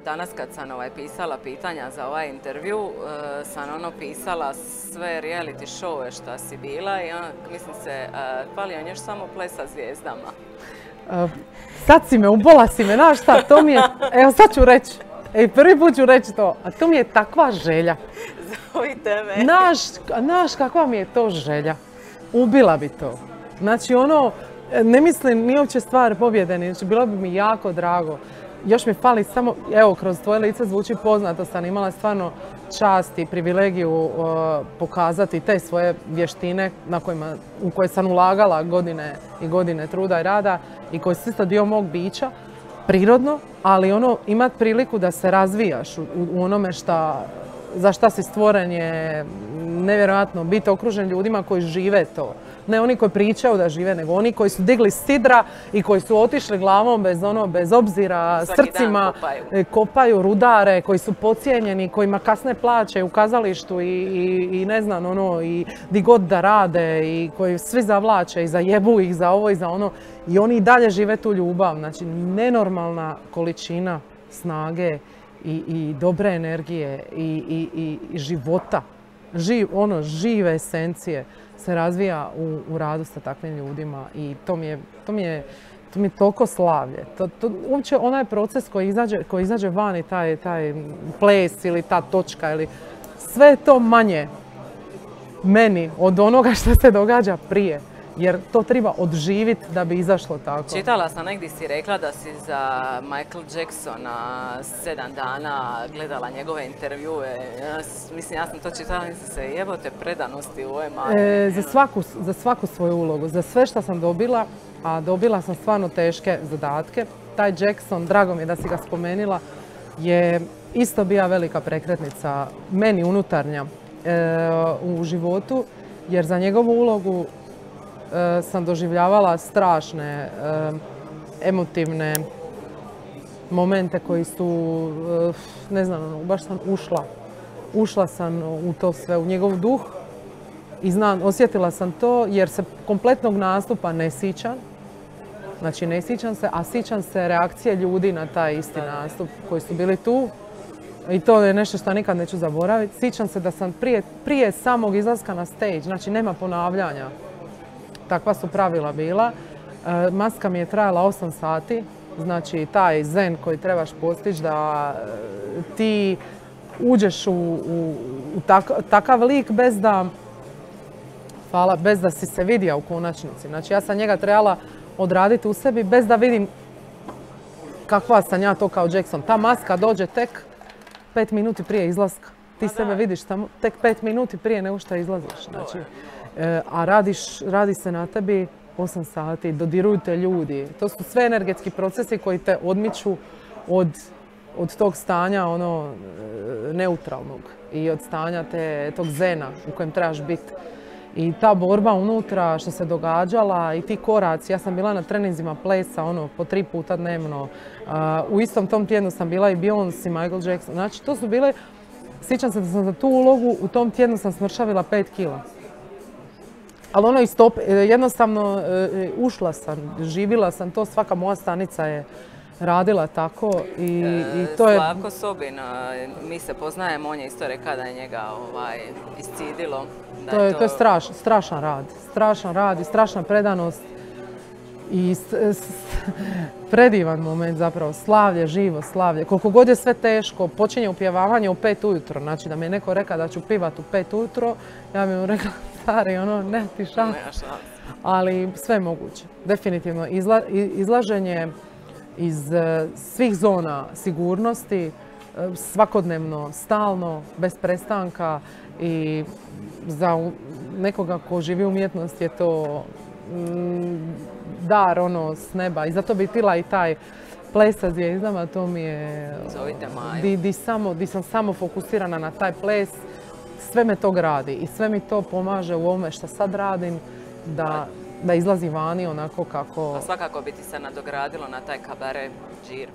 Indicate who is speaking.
Speaker 1: danas kad sam pisala pitanja za ovaj intervju, sam pisala sve reality showe šta si bila i mislim se, fali on još samo Ples sa zvijezdama.
Speaker 2: Sad si me, ubola si me, znaš šta, to mi je, evo sad ću reći, prvi put ću reći to, a to mi je takva želja.
Speaker 1: Zovite me.
Speaker 2: Znaš kakva mi je to želja, ubila bi to. Znači ne mislim ni uopće stvar pobjede, znači bilo bi mi jako drago. Još mi fali samo, evo kroz tvoje lice zvuči poznato, sam imala stvarno čast i privilegiju pokazati te svoje vještine u koje sam ulagala godine i godine truda i rada i koje su isto dio mog bića, prirodno, ali imat priliku da se razvijaš u onome za šta si stvoren je nevjerojatno biti okružen ljudima koji žive to. Ne oni koji pričaju da žive, nego oni koji su digli sidra i koji su otišli glavom bez obzira, srcima, kopaju, rudare, koji su podcijenjeni, kojima kasne plaće u kazalištu i ne znam, i di god da rade i koji svi zavlače i zajebu ih za ovo i za ono. I oni i dalje žive tu ljubav. Znači, nenormalna količina snage i dobre energije i života. Žive esencije se razvija u radu sa takvim ljudima i to mi je toliko slavlje. Uopće onaj proces koji izađe van i taj ples ili ta točka ili sve je to manje meni od onoga što se događa prije. Jer to treba odživiti da bi izašlo tako.
Speaker 1: Čitala sam negdje si rekla da si za Michael Jacksona 7 dana gledala njegove intervjue. Mislim, ja sam to čitala i mislim se jebote predanosti u ovoj mali.
Speaker 2: Za svaku svoju ulogu, za sve što sam dobila, a dobila sam stvarno teške zadatke. Taj Jackson, drago mi je da si ga spomenila, je isto bila velika prekretnica meni unutarnja u životu, jer za njegovu ulogu sam doživljavala strašne emotivne momente koji su, ne znam, baš sam ušla sam u to sve, u njegov duh i osjetila sam to jer se kompletnog nastupa ne sjećam. Znači ne sjećam se, a sjećam se reakcije ljudi na taj isti nastup koji su bili tu. I to je nešto što nikad neću zaboraviti. Sjećam se da sam prije samog izlaska na stage, znači nema ponavljanja. Takva su pravila bila. Maska mi je trajala 8 sati. Znači taj zen koji trebaš postići da ti uđeš u takav lik bez da si se vidio u konačnici. Znači ja sam njega trebala odraditi u sebi bez da vidim kakva sam ja to kao Jackson. Ta maska dođe tek 5 minuti prije izlaska. Ti sebe vidiš tek 5 minuti prije nego što izlaziš. Znači, a radi se na tebi 8 sati, dodiruju te ljudi. To su sve energetski procesi koji te odmiču od tog stanja neutralnog i od stanja tog zena u kojem trebaš biti. I ta borba unutra što se događala i ti koraci, ja sam bila na treninzima plesa po 3 puta dnevno. U istom tom tjednu sam bila i Beyoncé i Michael Jackson. Znači to su bile, sjećam se da sam za tu ulogu u tom tjednu sam smršavila 5 kila. Ali jednostavno ušla sam, živjela sam to, svaka moja stanica je radila tako i to je...
Speaker 1: Slavko Sobin, mi se poznajemo, on je isto rekao da je njega iscidilo.
Speaker 2: To je strašan rad i strašna predanost i predivan moment zapravo, slavlje, živo slavlje. Koliko god je sve teško, počinje upjevavanje u 5 ujutro, znači da mi je neko rekao da ću pivat u 5 ujutro, ja bi mu rekla, stari, ne ti šans. Ali sve je moguće. Definitivno, izlaženje iz svih zona sigurnosti, svakodnevno, stalno, bez prestanka i za nekoga ko živi umjetnost je to dar s neba. I zato bi htjela i taj ples sa zvijezdama, to mi je...
Speaker 1: Zovite Maju.
Speaker 2: Di sam samo fokusirana na taj ples, sve me to gradi i sve mi to pomaže u ovome što sad radim da izlazi vani onako kako...
Speaker 1: A svakako bi ti se nadogradilo na taj kabare džir.